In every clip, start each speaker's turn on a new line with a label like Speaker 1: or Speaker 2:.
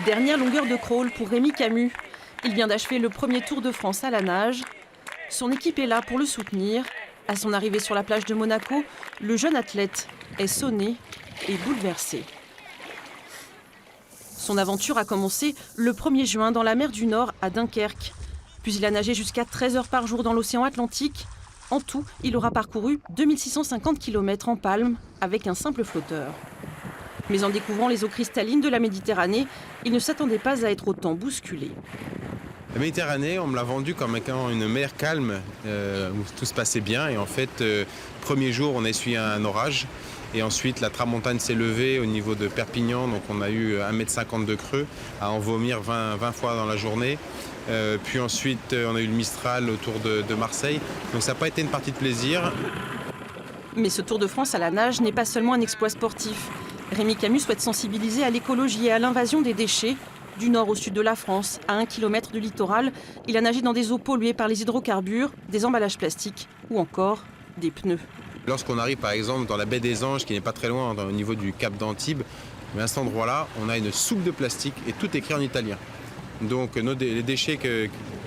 Speaker 1: Dernière longueur de crawl pour Rémi Camus. Il vient d'achever le premier Tour de France à la nage. Son équipe est là pour le soutenir. À son arrivée sur la plage de Monaco, le jeune athlète est sonné et bouleversé. Son aventure a commencé le 1er juin dans la mer du Nord à Dunkerque. Puis il a nagé jusqu'à 13 heures par jour dans l'océan Atlantique. En tout, il aura parcouru 2650 km en palme avec un simple flotteur. Mais en découvrant les eaux cristallines de la Méditerranée, il ne s'attendait pas à être autant bousculé.
Speaker 2: La Méditerranée, on me l'a vendue comme étant une mer calme, où tout se passait bien. Et en fait, premier jour, on a essuyé un orage. Et ensuite, la tramontane s'est levée au niveau de Perpignan. Donc on a eu 1,50 m de creux, à en vomir 20 fois dans la journée. Puis ensuite, on a eu le Mistral autour de Marseille. Donc ça n'a pas été une partie de plaisir.
Speaker 1: Mais ce Tour de France à la nage n'est pas seulement un exploit sportif. Rémi Camus souhaite sensibiliser à l'écologie et à l'invasion des déchets. Du nord au sud de la France, à 1 km du littoral, il a nagé dans des eaux polluées par les hydrocarbures, des emballages plastiques ou encore des pneus.
Speaker 2: Lorsqu'on arrive par exemple dans la baie des Anges, qui n'est pas très loin au niveau du cap d'Antibes, à cet endroit-là, on a une soupe de plastique et tout écrit en italien. Donc les déchets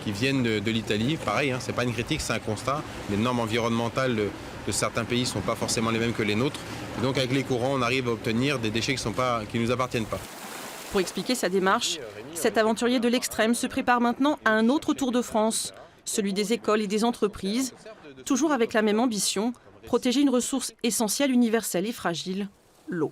Speaker 2: qui viennent de l'Italie, pareil, c'est pas une critique, c'est un constat. Les normes environnementales de certains pays ne sont pas forcément les mêmes que les nôtres. Et donc avec les courants, on arrive à obtenir des déchets qui ne nous appartiennent pas.
Speaker 1: Pour expliquer sa démarche, cet aventurier de l'extrême se prépare maintenant à un autre Tour de France, celui des écoles et des entreprises, toujours avec la même ambition, protéger une ressource essentielle, universelle et fragile, l'eau.